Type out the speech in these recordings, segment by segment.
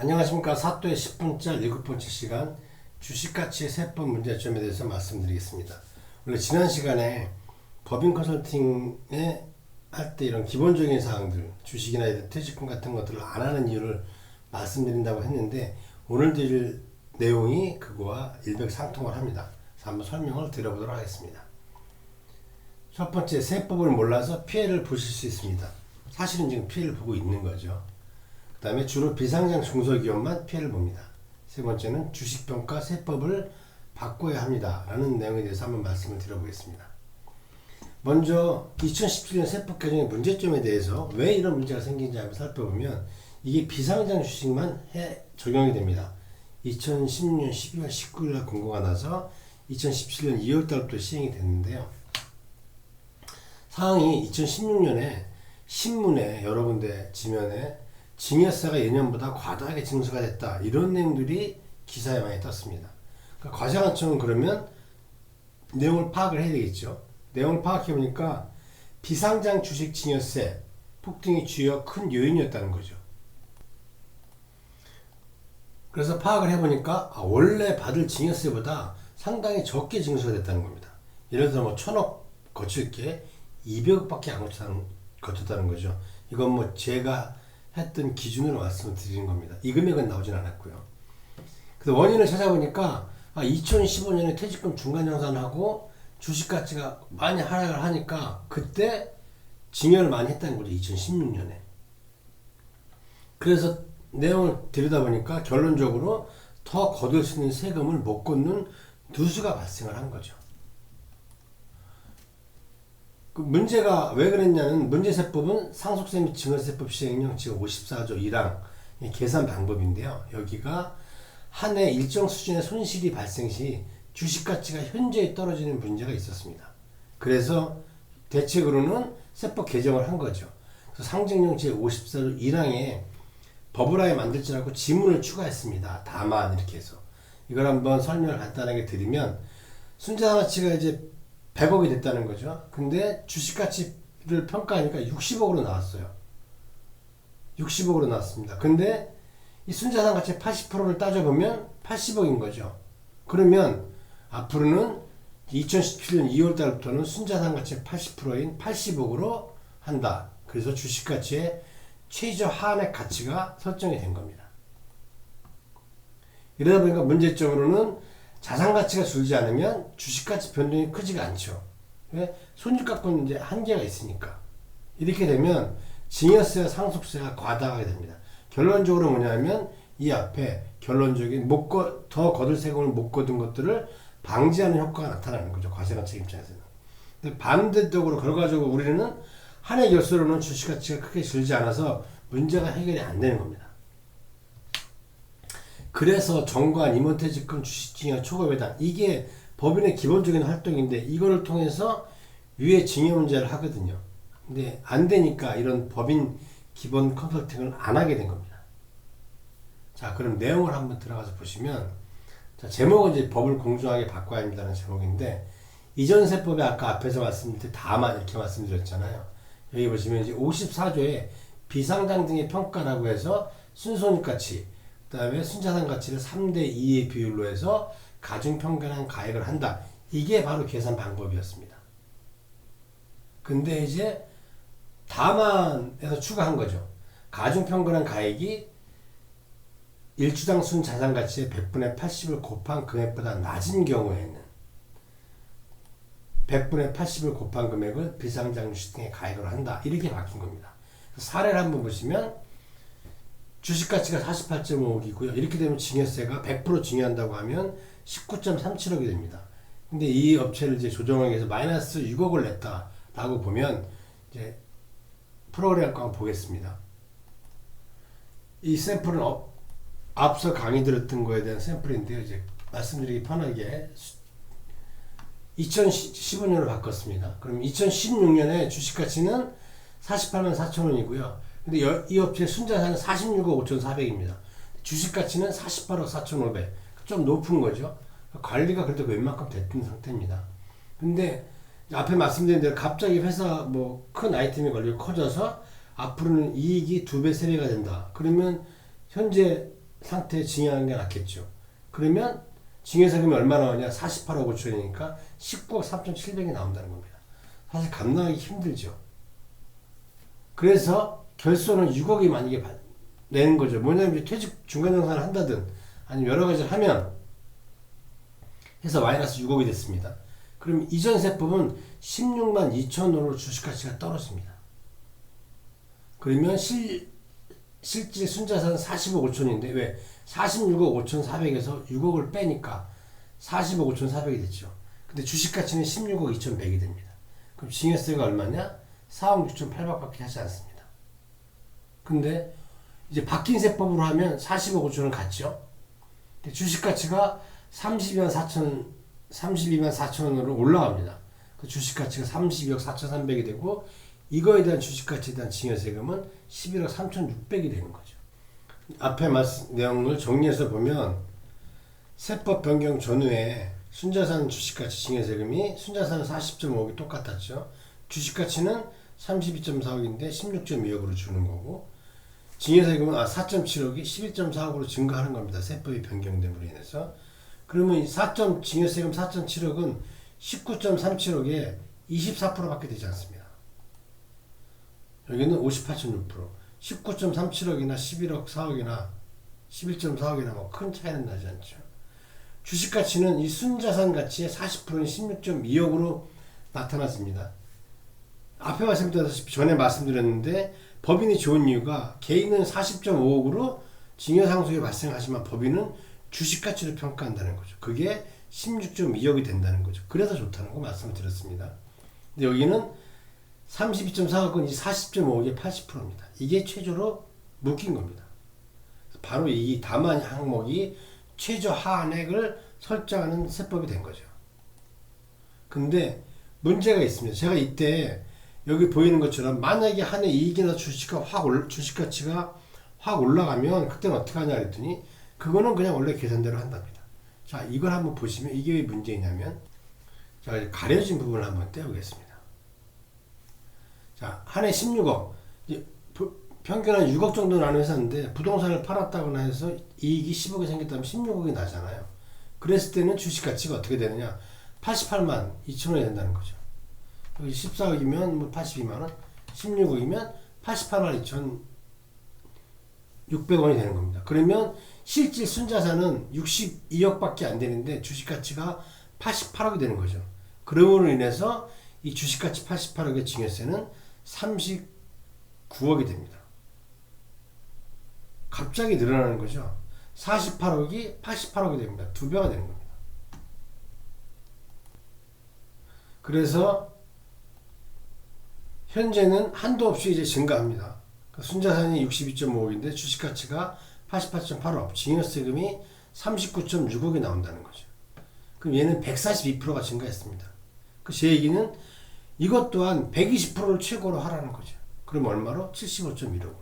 안녕하십니까. 사또의 10분짜 7번째 시간 주식가치의 세법 문제점에 대해서 말씀드리겠습니다. 원래 지난 시간에 법인 컨설팅에 할 때 이런 기본적인 사항들, 주식이나 퇴직금 같은 것들을 안 하는 이유를 말씀드린다고 했는데 오늘 드릴 내용이 그거와 일맥상통을 합니다. 그래서 한번 설명을 드려보도록 하겠습니다. 첫 번째, 세법을 몰라서 피해를 보실 수 있습니다. 사실은 지금 피해를 보고 있는 거죠. 그 다음에 주로 비상장 중소기업만 피해를 봅니다. 세 번째는 주식평가 세법을 바꿔야 합니다. 라는 내용에 대해서 한번 말씀을 드려보겠습니다. 먼저 2017년 세법 개정의 문제점에 대해서 왜 이런 문제가 생긴지 한번 살펴보면 이게 비상장 주식만 적용이 됩니다. 2016년 12월 19일 날 공고가 나서 2017년 2월 달부터 시행이 됐는데요. 사항이 2016년에 신문에 여러 군데 지면에 증여세가 예년보다 과다하게 징수가 됐다. 이런 내용들이 기사에 많이 떴습니다. 그러니까 과세관청은 그러면 내용을 파악을 해야 되겠죠. 내용을 파악해보니까 비상장 주식 증여세 폭등이 주요 큰 요인이었다는 거죠. 그래서 파악을 해보니까 원래 받을 증여세보다 상당히 적게 징수가 됐다는 겁니다. 예를 들어 1,000억 거칠 게 200억밖에 안 거쳤다는 거죠. 이건 뭐 제가 했던 기준으로 말씀을 드리는 겁니다. 이 금액은 나오진 않았고요. 그래서 원인을 찾아보니까 2015년에 퇴직금 중간정산하고 주식가치가 많이 하락을 하니까 그때 증여를 많이 했다는 거죠. 2016년에. 그래서 내용을 들여다보니까 결론적으로 더 거둘 수 있는 세금을 못 걷는 누수가 발생을 한 거죠. 그 문제가 왜 그랬냐는 문제세법은 상속세 및 증여세법 시행령 제54조 1항 계산 방법인데요. 여기가 한 해 일정 수준의 손실이 발생 시 주식가치가 현저히 떨어지는 문제가 있었습니다. 그래서 대책으로는 세법 개정을 한 거죠. 그래서 상정령 제54조 1항에 법을 아예 만들지 않고 지문을 추가했습니다. 다만 이렇게 해서 이걸 한번 설명을 간단하게 드리면 순자산가치가 이제 100억이 됐다는 거죠. 근데 주식가치를 평가하니까 60억으로 나왔어요. 60억으로 나왔습니다. 근데 이 순자산가치 80%를 따져보면 80억인 거죠. 그러면 앞으로는 2017년 2월 달부터는 순자산가치 80%인 80억으로 한다. 그래서 주식가치의 최저 하한액 가치가 설정이 된 겁니다. 이러다 보니까 문제점으로는 자산가치가 줄지 않으면 주식가치 변동이 크지가 않죠. 왜? 손익값은 이제 한계가 있으니까. 이렇게 되면 증여세와 상속세가 과다하게 됩니다. 결론적으로 뭐냐면 이 앞에 결론적인 더 거둘 세금을 못 거둔 것들을 방지하는 효과가 나타나는 거죠. 과세관청 입장에서는. 근데 반대적으로 결과적으로 우리는 한 해 결수로는 주식가치가 크게 줄지 않아서 문제가 해결이 안 되는 겁니다. 그래서 정관, 임원퇴직금, 주식증여, 초과배당 이게 법인의 기본적인 활동인데 이거를 통해서 위에 증여 문제를 하거든요. 근데 안 되니까 이런 법인 기본 컨설팅을 안 하게 된 겁니다. 자, 그럼 내용을 한번 들어가서 보시면 자, 제목은 이제 법을 공정하게 바꿔야 합니다는 제목인데 이전 세법에 아까 앞에서 말씀드릴 때 다만 이렇게 말씀드렸잖아요. 여기 보시면 이제 54조에 비상장 등의 평가라고 해서 순손익가치 그 다음에 순자산가치를 3대2의 비율로 해서 가중평균한 가액을 한다. 이게 바로 계산 방법이었습니다. 근데 이제 다만에서 추가한 거죠. 가중평균한 가액이 일주당 순자산가치의 100분의 80을 곱한 금액보다 낮은 경우에는 100분의 80을 곱한 금액을 비상장 주식 등의 가액으로 한다. 이렇게 바뀐 겁니다. 사례를 한번 보시면 주식가치가 48.5억이고요. 이렇게 되면 증여세가 100% 증여한다고 하면 19.37억이 됩니다. 근데 이 업체를 이제 조정하기 위해서 마이너스 6억을 냈다라고 보면 이제 프로그램 한번 보겠습니다. 이 샘플은 앞서 강의 들었던 거에 대한 샘플인데요. 이제 말씀드리기 편하게 2015년으로 바꿨습니다. 그럼 2016년에 주식가치는 48만 4천원이고요. 근데 이 업체의 순자산은 46억 5,400입니다. 주식가치는 48억 4,500. 좀 높은 거죠. 관리가 그래도 웬만큼 됐던 상태입니다. 근데 앞에 말씀드린 대로 갑자기 회사 뭐 큰 아이템이 걸리고 커져서 앞으로는 이익이 2배, 3배가 된다. 그러면 현재 상태에 증여하는 게 낫겠죠. 그러면 증여세금이 얼마 나오냐? 48억 5천이니까 19억 3,700이 나온다는 겁니다. 사실 감당하기 힘들죠. 그래서 결손은 6억이 만약에 내는 거죠. 뭐냐면 퇴직 중간정산을 한다든 아니면 여러 가지를 하면 해서 마이너스 6억이 됐습니다. 그럼 이전 세법은 16만 2천으로 주식가치가 떨어집니다. 그러면 실질 순자산은 40억 5천인데 왜? 46억 5천4백에서 6억을 빼니까 40억 5천4백이 됐죠. 근데 주식가치는 16억 2천1백이 됩니다. 그럼 증여세가 얼마냐? 4억 6천 8백밖에 하지 않습니다. 근데 이제 바뀐 세법으로 하면 40억 5천은 같죠. 근데 주식가치가 32만 4천원으로 올라갑니다. 그 주식가치가 32억 4천3백이 되고 이거에 대한 주식가치에 대한 증여세금은 11억 3천6백이 되는 거죠. 앞에 내용을 정리해서 보면 세법 변경 전후에 순자산 주식가치 증여세금이 순자산은 40.5억이 똑같았죠. 주식가치는 32.4억인데 16.2억으로 주는 거고 증여세금은 4.7억이 11.4억으로 증가하는 겁니다. 세법이 변경됨으로 인해서. 그러면 증여세금 4.7억은 19.37억에 24%밖에 되지 않습니다. 여기는 58.6%. 19.37억이나 11억 4억이나 11.4억이나 뭐 큰 차이는 나지 않죠. 주식가치는 이 순자산 가치의 40%는 16.2억으로 나타났습니다. 앞에 말씀드렸다시피 전에 말씀드렸는데 법인이 좋은 이유가 개인은 40.5억으로 증여상속이 발생하지만 법인은 주식가치를 평가한다는 거죠. 그게 16.2억이 된다는 거죠. 그래서 좋다는 거 말씀을 드렸습니다. 근데 여기는 32.4억은 이 40.5억의 80%입니다. 이게 최저로 묶인 겁니다. 바로 이 다만 항목이 최저 하한액을 설정하는 세법이 된 거죠. 근데 문제가 있습니다. 제가 이때 여기 보이는 것처럼 만약에 한 해 이익이나 주식가치가 확 올라가면 그때는 어떻게 하냐 그랬더니 그거는 그냥 원래 계산대로 한답니다. 자, 이걸 한번 보시면 이게 왜 문제냐면 자, 가려진 부분을 한번 떼우겠습니다. 자, 한 해 16억 평균 한 6억 정도 나는 회사인데 부동산을 팔았다거나 해서 이익이 10억이 생겼다면 16억이 나잖아요. 그랬을 때는 주식가치가 어떻게 되느냐 88만 2천원이 된다는 거죠. 여기 14억이면 뭐 82만원 16억이면 88만 2,600원이 되는 겁니다. 그러면 실질 순자산은 62억밖에 안 되는데 주식가치가 88억이 되는 거죠. 그러므로 인해서 이 주식가치 88억의 증여세는 39억이 됩니다. 갑자기 늘어나는 거죠. 48억이 88억이 됩니다. 2배가 되는 겁니다. 그래서 현재는 한도 없이 이제 증가합니다. 순자산이 62.5억인데 주식가치가 88.8억, 증여세금이 39.6억이 나온다는 거죠. 그럼 얘는 142%가 증가했습니다. 제 얘기는 이것 또한 120%를 최고로 하라는 거죠. 그럼 얼마로? 75.1억으로.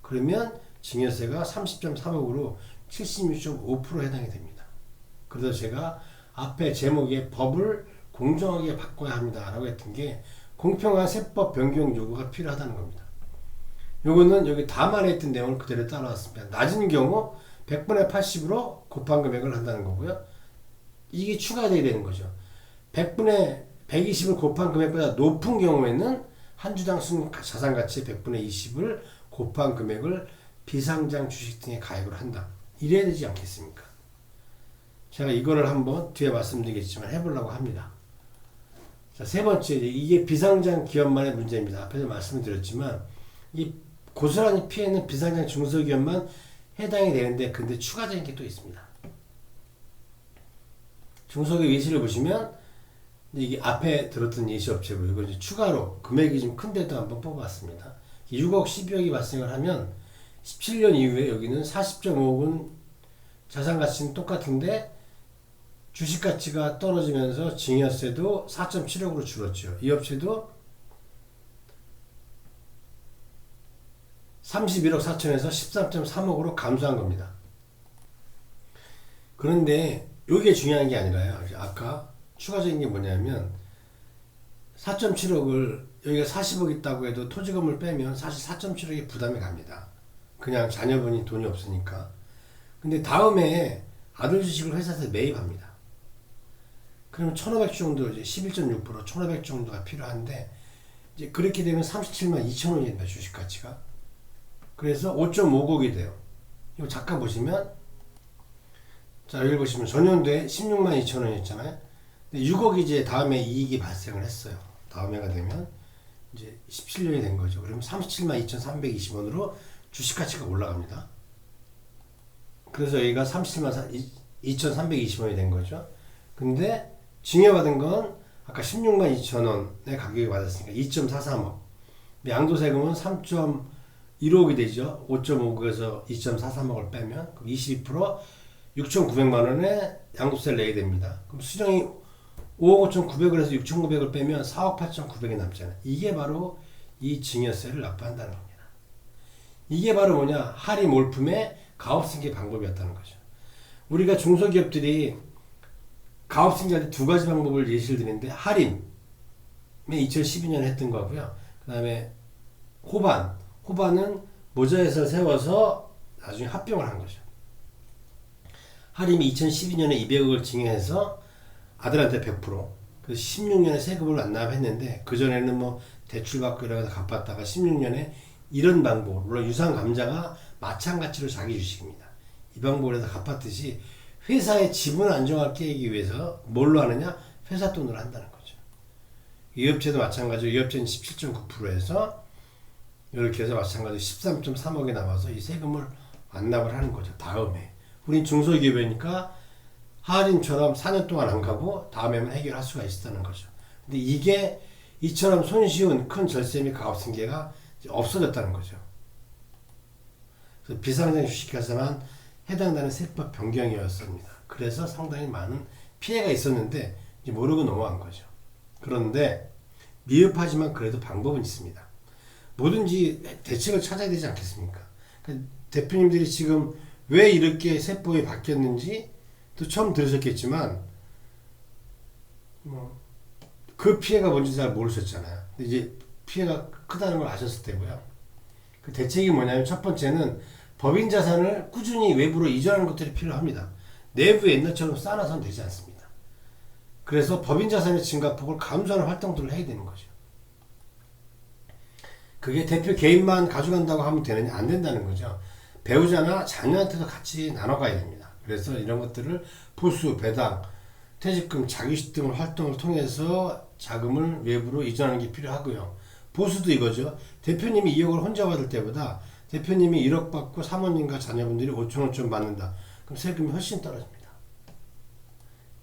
그러면 증여세가 30.3억으로 76.5% 해당이 됩니다. 그래서 제가 앞에 제목에 법을 공정하게 바꿔야 합니다 라고 했던 게 공평한 세법 변경 요구가 필요하다는 겁니다. 요거는 여기 다만에 있던 내용을 그대로 따라왔습니다. 낮은 경우 100분의 80으로 곱한 금액을 한다는 거고요. 이게 추가되어야 되는 거죠. 100분의 120을 곱한 금액보다 높은 경우에는 한 주당 자산가치의 100분의 20을 곱한 금액을 비상장 주식 등에 가입을 한다. 이래야 되지 않겠습니까? 제가 이거를 한번 뒤에 말씀드리겠지만 해보려고 합니다. 자, 세 번째, 이게 비상장 기업만의 문제입니다. 앞에서 말씀을 드렸지만 이 고스란히 피해는 비상장 중소기업만 해당이 되는데 근데 추가적인 게 또 있습니다. 중소기업 예시를 보시면 이게 앞에 들었던 예시업체고 이거 이제 추가로 금액이 좀 큰데도 한번 뽑아봤습니다. 6억 12억이 발생을 하면 17년 이후에 여기는 40.5억은 자산가치는 똑같은데 주식가치가 떨어지면서 증여세도 4.7억으로 줄었죠. 이 업체도 31억 4천에서 13.3억으로 감소한 겁니다. 그런데 이게 중요한 게 아니라요. 아까 추가적인 게 뭐냐면 4.7억을 여기가 40억 있다고 해도 토지건물 빼면 사실 4.7억이 부담이 갑니다. 그냥 자녀분이 돈이 없으니까. 근데 다음에 아들 주식을 회사에서 매입합니다. 그러면 1,500 정도, 이제 11.6%, 1,500 정도가 필요한데, 이제 그렇게 되면 37만 2천 원이 된다, 주식 가치가. 그래서 5.5억이 돼요. 이거 잠깐 보시면, 자, 여기 보시면 전년도에 16만 2천 원이었잖아요. 6억이 이제 다음에 이익이 발생을 했어요. 다음해가 되면 이제 17년이 된 거죠. 그러면 37만 2,320원으로 주식 가치가 올라갑니다. 그래서 여기가 37만 2,320원이 된 거죠. 근데 증여받은 건 아까 16만 2천 원의 가격이 받았으니까 2.43억. 양도세금은 3.15억이 되죠. 5.5억에서 2.43억을 빼면 그럼 22% 6,900만 원의 양도세를 내야 됩니다. 그럼 수령이 5억 5,900을 해서 6,900을 빼면 4억 8,900이 남잖아요. 이게 바로 이 증여세를 납부한다는 겁니다. 이게 바로 뭐냐? 할인 몰품의 가업승계 방법이었다는 거죠. 우리가 중소기업들이 가업승계할 때 두 가지 방법을 예시를 드리는데, 할인에 2012년에 했던 거고요. 그 다음에 호반은 모자에서 세워서 나중에 합병을 한 거죠. 할인이 2012년에 200억을 증여해서 아들한테 100%, 그래서 16년에 세금을 안 납했는데, 그전에는 뭐 대출받고 이러면서 갚았다가 16년에 이런 방법으로, 물론 유상감자가 마찬가지로 자기 주식입니다. 이 방법으로 해서 갚았듯이 회사의 지분을 안정화를 깨기 위해서 뭘로 하느냐? 회사 돈으로 한다는 거죠. 이업체도 마찬가지로 이업체는 17.9%에서 이렇게 해서 마찬가지로 13.3억이 남아서 이 세금을 완납을 하는 거죠. 다음에. 우린 중소기업이니까 할인처럼 4년 동안 안 가고 다음에만 해결할 수가 있었다는 거죠. 근데 이게 이처럼 손쉬운 큰 절세 및 가업승계가 없어졌다는 거죠. 그래서 비상장 주식회사만 해당되는 세법 변경이었습니다. 그래서 상당히 많은 피해가 있었는데 이제 모르고 넘어간 거죠. 그런데 미흡하지만 그래도 방법은 있습니다. 뭐든지 대책을 찾아야 되지 않겠습니까? 그러니까 대표님들이 지금 왜 이렇게 세법이 바뀌었는지 또 처음 들으셨겠지만 그 피해가 뭔지 잘 모르셨잖아요. 근데 이제 피해가 크다는 걸 아셨을 때고요. 그 대책이 뭐냐면, 첫 번째는 법인 자산을 꾸준히 외부로 이전하는 것들이 필요합니다. 내부에 옛날처럼 쌓아놔서는 되지 않습니다. 그래서 법인 자산의 증가폭을 감소하는 활동들을 해야 되는 거죠. 그게 대표 개인만 가져간다고 하면 되느냐? 안 된다는 거죠. 배우자나 자녀한테도 같이 나눠가야 됩니다. 그래서 이런 것들을 보수, 배당, 퇴직금, 자기주식 등을 활동을 통해서 자금을 외부로 이전하는 게 필요하고요. 보수도 이거죠. 대표님이 2억을 혼자 받을 때보다 대표님이 1억 받고 사모님과 자녀분들이 5천원쯤 받는다. 그럼 세금이 훨씬 떨어집니다.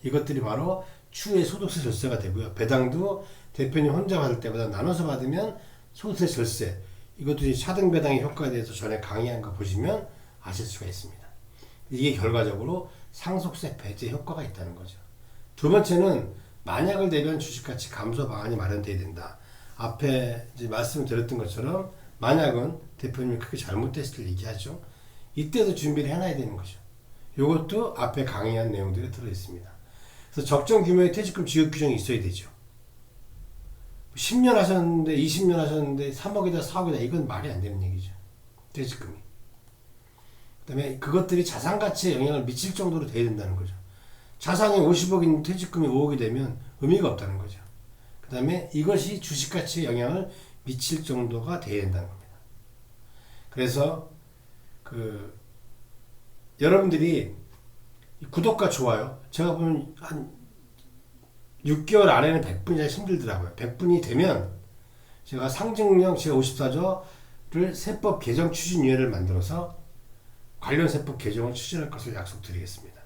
이것들이 바로 추후에 소득세 절세가 되고요. 배당도 대표님 혼자 받을 때보다 나눠서 받으면 소득세 절세. 이것도 이제 차등 배당의 효과에 대해서 전에 강의한 거 보시면 아실 수가 있습니다. 이게 결과적으로 상속세 배제 효과가 있다는 거죠. 두 번째는 만약을 대비한 주식가치 감소 방안이 마련돼야 된다. 앞에 이제 말씀을 드렸던 것처럼 만약은 대표님이 크게 잘못됐을 때 얘기하죠. 이때도 준비를 해놔야 되는 거죠. 이것도 앞에 강의한 내용들이 들어있습니다. 그래서 적정 규모의 퇴직금 지급 규정이 있어야 되죠. 10년 하셨는데 20년 하셨는데 3억이다 4억이다 이건 말이 안 되는 얘기죠. 퇴직금이. 그 다음에 그것들이 자산 가치에 영향을 미칠 정도로 돼야 된다는 거죠. 자산이 50억인 퇴직금이 5억이 되면 의미가 없다는 거죠. 그 다음에 이것이 주식 가치에 영향을 미칠 정도가 돼야 된다는 겁니다. 그래서 여러분들이 구독과 좋아요, 제가 보면 한 6개월 안에는 100분이 힘들더라고요. 100분이 되면 제가 상징령 제54조를 세법 개정 추진위원회를 만들어서 관련 세법 개정을 추진할 것을 약속드리겠습니다.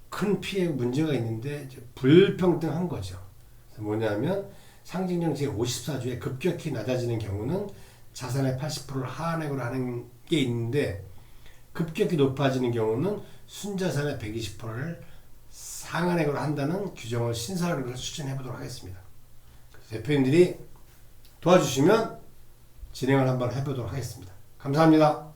큰 피해 문제가 있는데 불평등한 거죠. 뭐냐면 상징령 제54조에 급격히 낮아지는 경우는 자산의 80%를 하한액으로 하는 게 있는데, 급격히 높아지는 경우는 순자산의 120%를 상한액으로 한다는 규정을 신설하는 것을 추진해 보도록 하겠습니다. 대표님들이 도와주시면 진행을 한번 해보도록 하겠습니다. 감사합니다.